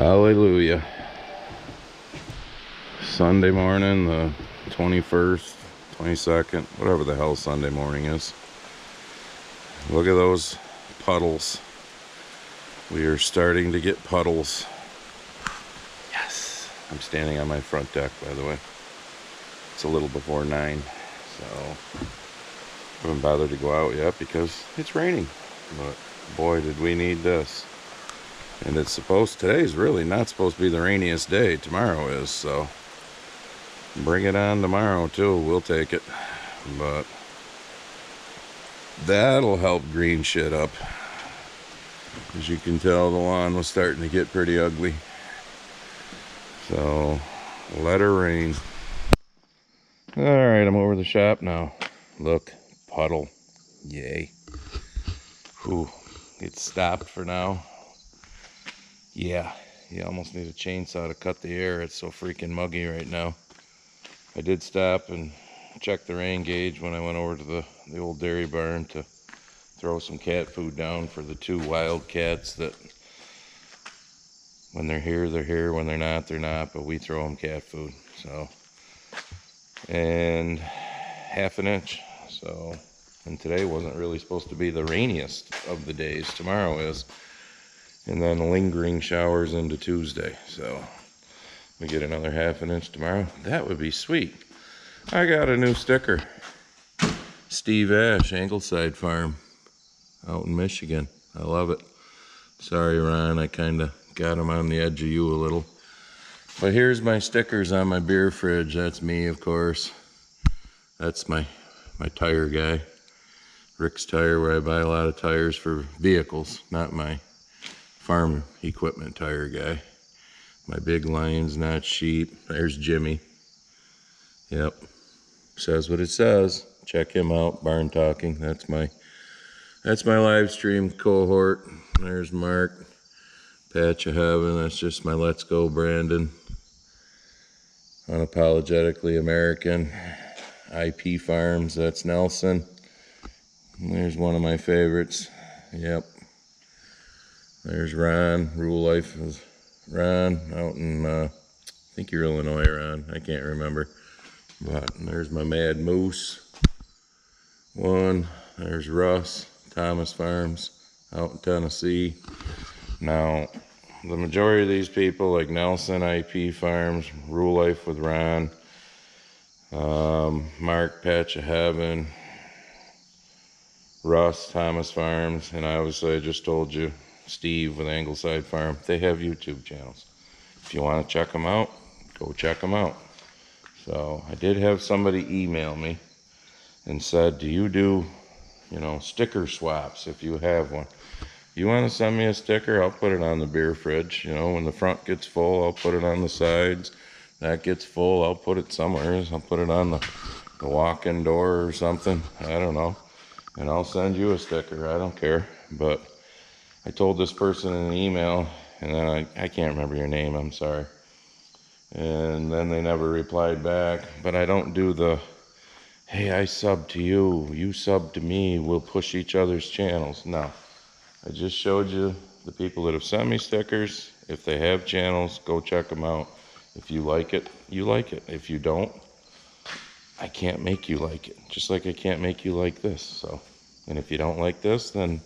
Hallelujah. Sunday morning, the 21st, 22nd, whatever the hell Sunday morning is. Look at those puddles. We are starting to get puddles. Yes. I'm standing on my front deck, by the way. It's a little before 9, so I haven't bothered to go out yet because it's raining. But boy, did we need this. And it's today's really not supposed to be the rainiest day. Tomorrow is, so bring it on tomorrow too. We'll take it. But that'll help green shit up. As you can tell, the lawn was starting to get pretty ugly. So let her rain. Alright, I'm over the shop now. Look, puddle. Yay. Whew. It's stopped for now. Yeah, you almost need a chainsaw to cut the air. It's so freaking muggy right now. I did stop and check the rain gauge when I went over to the old dairy barn to throw some cat food down for the 2 wild cats that when they're here, they're here. When they're not, but we throw them cat food. So, and half an inch. So, and today wasn't really supposed to be the rainiest of the days. Tomorrow is. And then lingering showers into Tuesday. So we get another half an inch tomorrow. That would be sweet. I got a new sticker. Steve Ash, Angleside Farm out in Michigan. I love it. Sorry, Ron, I kind of got him on the edge of you a little. But here's my stickers on my beer fridge. That's me, of course. That's my tire guy. Rick's Tire, where I buy a lot of tires for vehicles, not my farm equipment tire guy. My big lions, not sheep. There's Jimmy. Yep. Says what it says. Check him out. Barn Talking. That's my live stream cohort. There's Mark. Patch of Heaven. That's just my Let's Go Brandon. Unapologetically American. IP Farms. That's Nelson. And there's one of my favorites. Yep. There's Ron, Rule Life is Ron, out in, I think you're Illinois, Ron, I can't remember. But there's my Mad Moose, one. There's Russ, Thomas Farms, out in Tennessee. Now, the majority of these people, like Nelson, IP Farms, Rule Life with Ron, Mark, Patch of Heaven, Russ, Thomas Farms, and obviously I just told you, Steve with Angleside Farm. They have YouTube channels. If you want to check them out, go check them out. So I did have somebody email me and said, do you do, sticker swaps if you have one? You want to send me a sticker? I'll put it on the beer fridge. When the front gets full, I'll put it on the sides. That gets full, I'll put it somewhere. I'll put it on the walk-in door or something. I don't know. And I'll send you a sticker. I don't care. But I told this person in an email, and then I can't remember your name, I'm sorry. And then they never replied back. But I don't do the, hey, I sub to you, you sub to me, we'll push each other's channels. No. I just showed you the people that have sent me stickers. If they have channels, go check them out. If you like it, you like it. If you don't, I can't make you like it. Just like I can't make you like this. So, and if you don't like this, then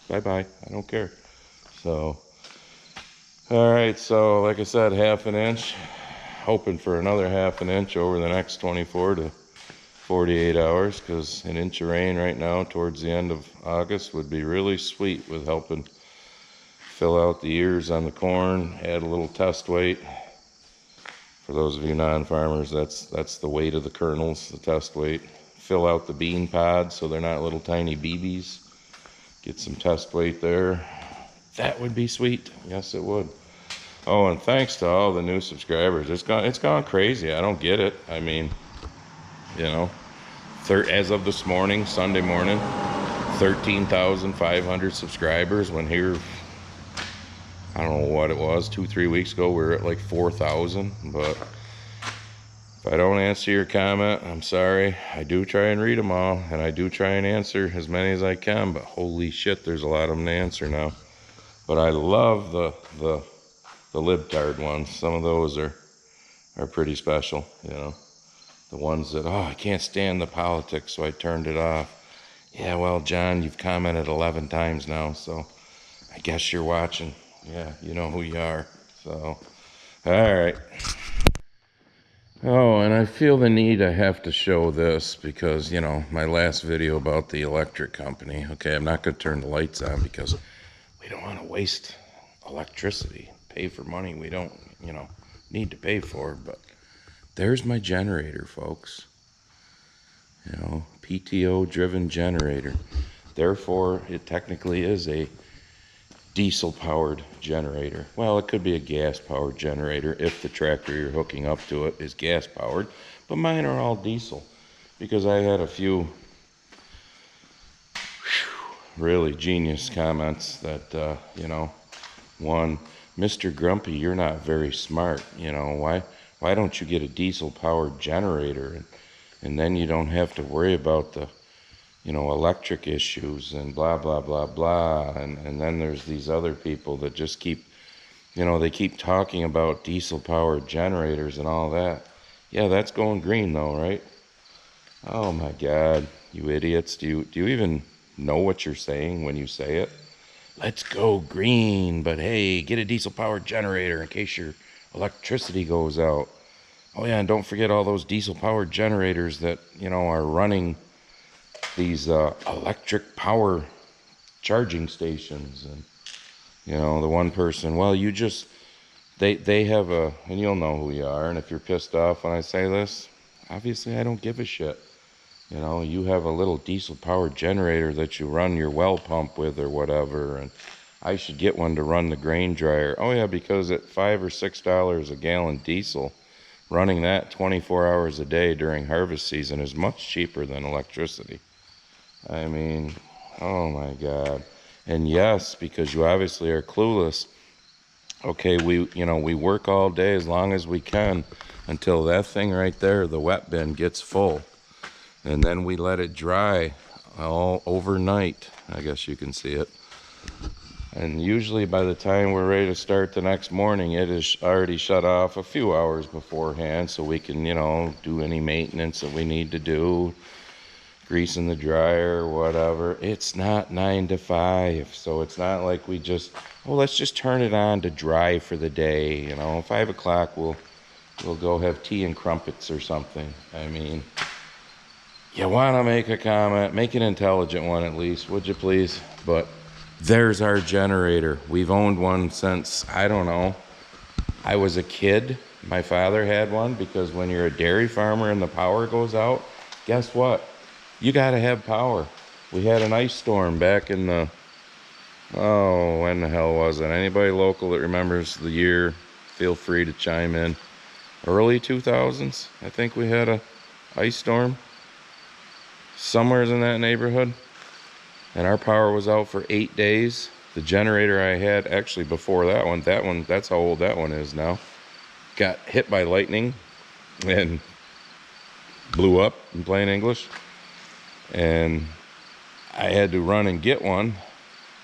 bye-bye. I don't care. So, all right. So, like I said, half an inch. Hoping for another half an inch over the next 24 to 48 hours, because an inch of rain right now towards the end of August would be really sweet with helping fill out the ears on the corn, add a little test weight. For those of you non-farmers, that's the weight of the kernels, the test weight. Fill out the bean pods so they're not little tiny BBs. Get some test weight there. That would be sweet. Yes, it would. Oh, and thanks to all the new subscribers. It's gone crazy. I don't get it. I mean, as of this morning, Sunday morning, 13,500 subscribers. When here, I don't know what it was, 2-3 weeks ago, we were at like 4,000. But if I don't answer your comment, I'm sorry. I do try and read them all, and I do try and answer as many as I can, but holy shit, there's a lot of them to answer now. But I love the the libtard ones. Some of those are pretty special, you know. The ones that, oh, I can't stand the politics, so I turned it off. Yeah, well, John, you've commented 11 times now, so I guess you're watching. Yeah, you know who you are. So, all right. Oh, and I feel the need, I have to show this because, you know, my last video about the electric company. Okay, I'm not going to turn the lights on because we don't want to waste electricity. Pay for money we don't, you know, need to pay for. But there's my generator, folks. You know, PTO-driven generator. Therefore, it technically is a diesel-powered generator. Well, it could be a gas-powered generator if the tractor you're hooking up to it is gas-powered, but mine are all diesel because I had a few really genius comments that, you know, one, Mr. Grumpy, you're not very smart, you know, why don't you get a diesel-powered generator and then you don't have to worry about the, you know, electric issues and blah, blah, blah, blah. And then there's these other people that just keep, you know, they keep talking about diesel-powered generators and all that. Yeah, that's going green though, right? Oh my God, you idiots. Do you even know what you're saying when you say it? Let's go green, but hey, get a diesel-powered generator in case your electricity goes out. Oh yeah, and don't forget all those diesel-powered generators that, you know, are running these electric power charging stations. And you know, the one person, well, you just they have a, and you'll know who you are, and if you're pissed off when I say this, obviously I don't give a shit. You know, you have a little diesel powered generator that you run your well pump with or whatever, and I should get one to run the grain dryer. Oh yeah, because at $5 or $6 a gallon diesel, running that 24 hours a day during harvest season is much cheaper than electricity. I mean, oh my God. And yes, because you obviously are clueless. Okay, we work all day as long as we can until that thing right there, the wet bin, gets full. And then we let it dry all overnight. I guess you can see it. And usually by the time we're ready to start the next morning, it is already shut off a few hours beforehand so we can, you know, do any maintenance that we need to do. Greasing the dryer, whatever. It's not 9 to 5, so it's not like we just, oh, let's just turn it on to dry for the day. You know, 5 o'clock we'll go have tea and crumpets or something. I mean, you want to make a comment, make an intelligent one at least, would you please? But there's our generator. We've owned one since, I don't know, I was a kid. My father had one because when you're a dairy farmer and the power goes out, guess what? You got to have power. We had an ice storm back in the, oh, when the hell was it? Anybody local that remembers the year, feel free to chime in. Early 2000s, I think we had a ice storm. Somewhere in that neighborhood. And our power was out for 8 days. The generator I had, actually before that one, that's how old that one is now, got hit by lightning and blew up, in plain English. And I had to run and get one.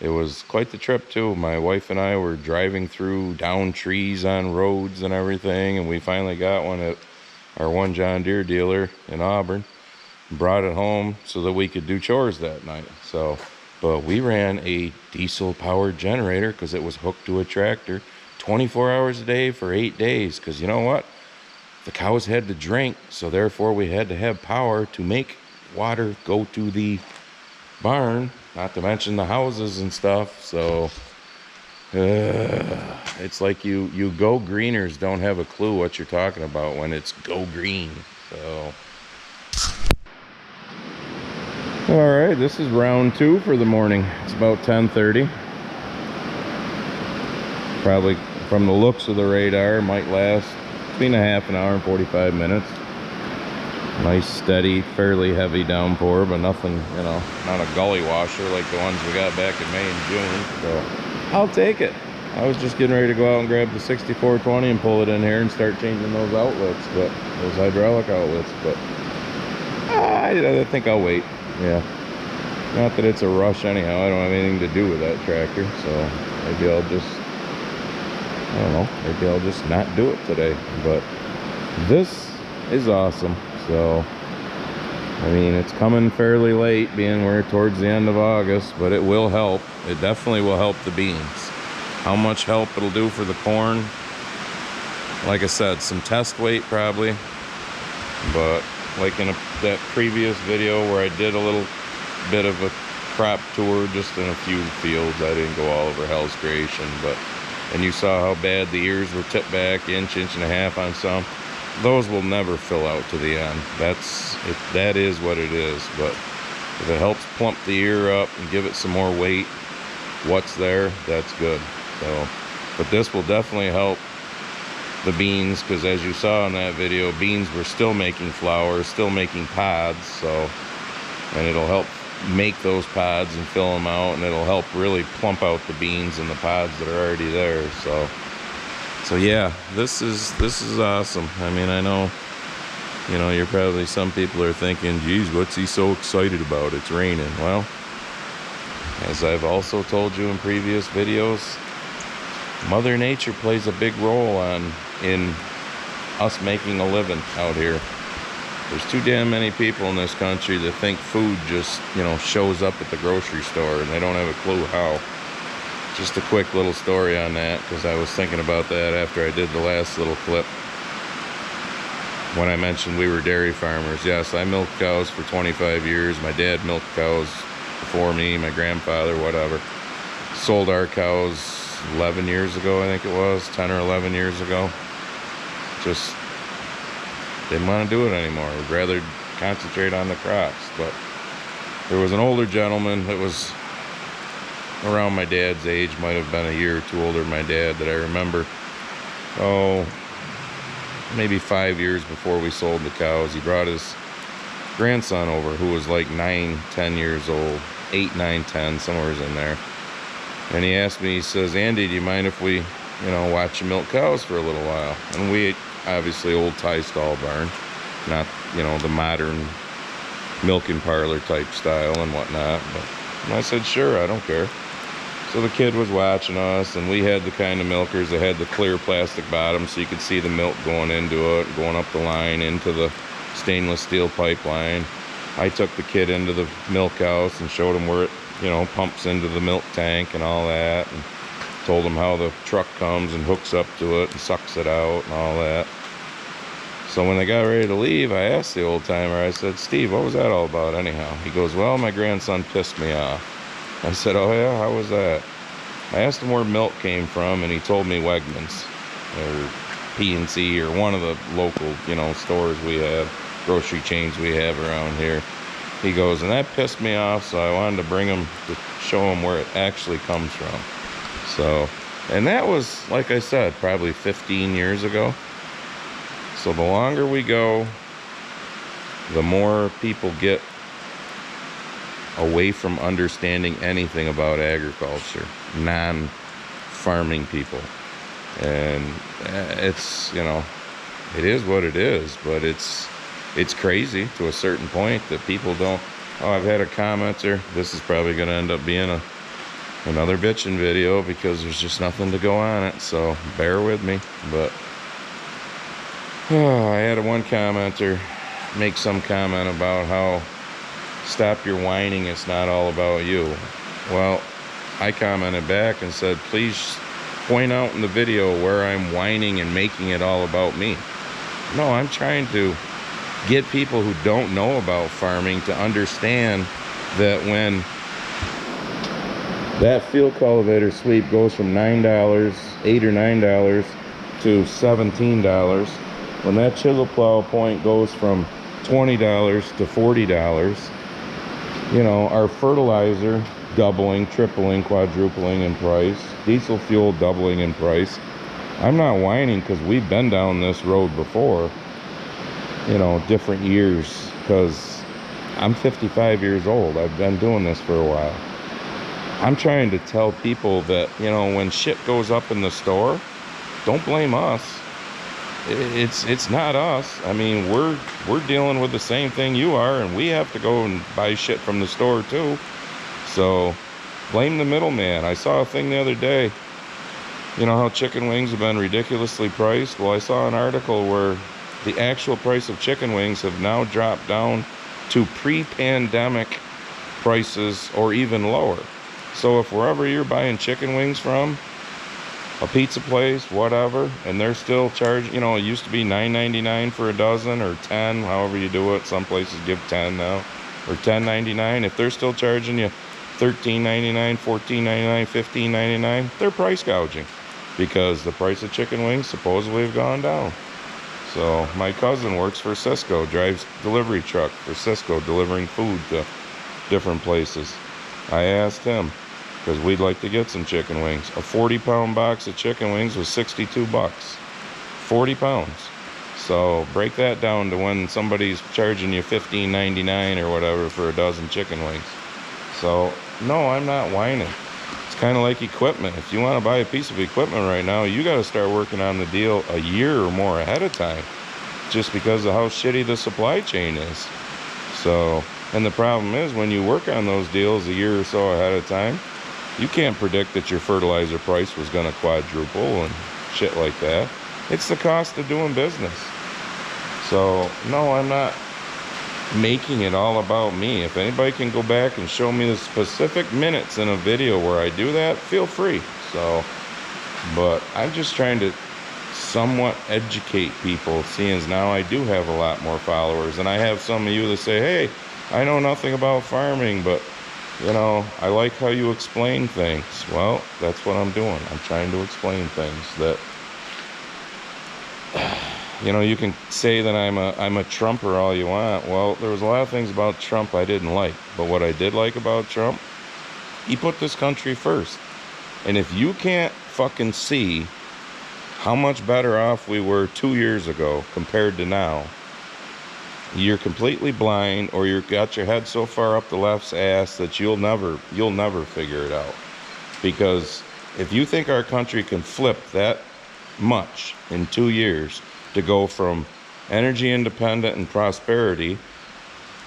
It was quite the trip too. My wife and I were driving through down trees on roads and everything, and we finally got one at our one John Deere dealer in Auburn. Brought it home so that we could do chores that night. So, but we ran a diesel powered generator because it was hooked to a tractor 24 hours a day for 8 days. Because you know what? The cows had to drink, so therefore we had to have power to make water go to the barn, not to mention the houses and stuff. So it's like you go greeners don't have a clue what you're talking about when it's go green. So all right, this is round 2 for the morning. It's about 10:30. Probably from the looks of the radar, it might last between a half an hour and 45 minutes. Nice, steady, fairly heavy downpour, but nothing, you know, not a gully washer like the ones we got back in May and June. So I'll take it. I was just getting ready to go out and grab the 6420 and pull it in here and start changing those outlets, but those hydraulic outlets. But I think I'll wait. Yeah. Not that it's a rush anyhow. I don't have anything to do with that tractor, so maybe I'll just I don't know, maybe I'll just not do it today. But this is awesome. So, I mean, it's coming fairly late, being we're towards the end of August, but it will help. It definitely will help the beans. How much help it'll do for the corn, like I said, some test weight probably. But like in that previous video where I did a little bit of a crop tour just in a few fields, I didn't go all over Hell's Creation, but, and you saw how bad the ears were tipped back inch and a half on some. Those will never fill out to the end. That is what it is. But if it helps plump the ear up and give it some more weight, what's there, that's good. So, but this will definitely help the beans, because as you saw in that video, beans were still making flowers, still making pods. So, and it'll help make those pods and fill them out, and it'll help really plump out the beans and the pods that are already there. So yeah, this is awesome. I mean, I know, you know, you're probably, some people are thinking, geez, what's he so excited about? It's raining. Well, as I've also told you in previous videos, Mother Nature plays a big role in us making a living out here. There's too damn many people in this country that think food just, you know, shows up at the grocery store, and they don't have a clue how. Just a quick little story on that, because I was thinking about that after I did the last little clip. When I mentioned we were dairy farmers, yes, I milked cows for 25 years. My dad milked cows before me, my grandfather, whatever. Sold our cows 11 years ago, I think it was, 10 or 11 years ago. Just didn't want to do it anymore. I'd rather concentrate on the crops. But there was an older gentleman that was around my dad's age, might have been a year or two older than my dad, that I remember, maybe 5 years before we sold the cows. He brought his grandson over, who was like 9, 10 years old, 8, 9, 10, somewhere in there. And he asked me, he says, Andy, do you mind if we, you know, watch you milk cows for a little while? And we, obviously, old tie stall barn, not, you know, the modern milking parlor type style and whatnot. But, and I said, sure, I don't care. So the kid was watching us, and we had the kind of milkers that had the clear plastic bottom, so you could see the milk going into it, going up the line into the stainless steel pipeline. I took the kid into the milk house and showed him where it, you know, pumps into the milk tank and all that, and told him how the truck comes and hooks up to it and sucks it out and all that. So when they got ready to leave, I asked the old timer, I said, Steve, what was that all about anyhow? He goes, well, my grandson pissed me off. I said, oh yeah, how was that? I asked him where milk came from, and he told me Wegmans or P&C or one of the local, you know, stores we have, grocery chains we have around here. He goes, and that pissed me off, so I wanted to bring him to show him where it actually comes from. So, and that was, like I said, probably 15 years ago. So the longer we go, the more people get away from understanding anything about agriculture, non-farming people. And it's, you know, it is what it is, but it's crazy to a certain point that people don't. Oh, I've had a commenter, this is probably going to end up being another bitching video, because there's just nothing to go on it, so bear with me. But I had one commenter make some comment about how, stop your whining, it's not all about you. Well, I commented back and said, please point out in the video where I'm whining and making it all about me. No, I'm trying to get people who don't know about farming to understand that when that field cultivator sweep goes from $9, $8 or $9 to $17, when that chisel plow point goes from $20 to $40, you know, our fertilizer doubling, tripling, quadrupling in price, diesel fuel doubling in price. I'm not whining, because we've been down this road before, you know, different years, because I'm 55 years old. I've been doing this for a while. I'm trying to tell people that, you know, when shit goes up in the store, don't blame us. It's not us. I mean, we're dealing with the same thing you are, and we have to go and buy shit from the store too. So blame the middleman. I saw a thing the other day. You know how chicken wings have been ridiculously priced? Well, I saw an article where the actual price of chicken wings have now dropped down to pre-pandemic prices or even lower. So if wherever you're buying chicken wings from, a pizza place, whatever, and they're still charging, you know, it used to be $9.99 for a dozen, or 10, however you do it. Some places give 10 now, or $10.99. If they're still charging you $13.99, $14.99, $15.99, they're price gouging because the price of chicken wings supposedly have gone down. So my cousin works for Cisco, drives delivery truck for Cisco, delivering food to different places. I asked him, because we'd like to get some chicken wings. A 40-pound box of chicken wings was 62 bucks. 40 pounds. So break that down to when somebody's charging you $15.99 or whatever for a dozen chicken wings. So no, I'm not whining. It's kind of like equipment. If you want to buy a piece of equipment right now, you got to start working on the deal a year or more ahead of time, just because of how shitty the supply chain is. So, and the problem is, when you work on those deals a year or so ahead of time, you can't predict that your fertilizer price was going to quadruple and shit like that. It's the cost of doing business. So, no, I'm not making it all about me. If anybody can go back and show me the specific minutes in a video where I do that, feel free. So, but I'm just trying to somewhat educate people, seeing as now I do have a lot more followers. And I have some of you that say, hey, I know nothing about farming, but you know, I like how you explain things. Well, that's what I'm doing. I'm trying to explain things that, you know, you can say that I'm a Trumper all you want. Well, there was a lot of things about Trump I didn't like. But what I did like about Trump, he put this country first. And if you can't fucking see how much better off we were 2 years ago compared to now, you're completely blind, or you've got your head so far up the left's ass that you'll never figure it out. Because if you think our country can flip that much in 2 years to go from energy independent and prosperity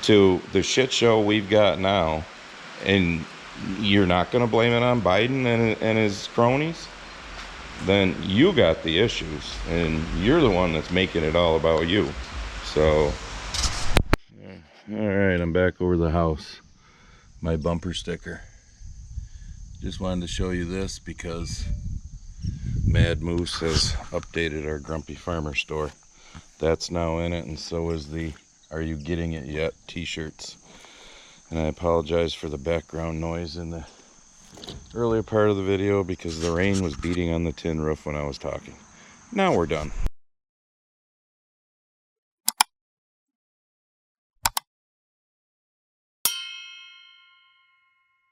to the shit show we've got now, and you're not going to blame it on Biden and his cronies, then you got the issues, and you're the one that's making it all about you. So alright, I'm back over the house. My bumper sticker. Just wanted to show you this because Mad Moose has updated our Grumpy Farmer store. That's now in it, and so is the Are You Getting It Yet t-shirts. And I apologize for the background noise in the earlier part of the video because the rain was beating on the tin roof when I was talking. Now we're done.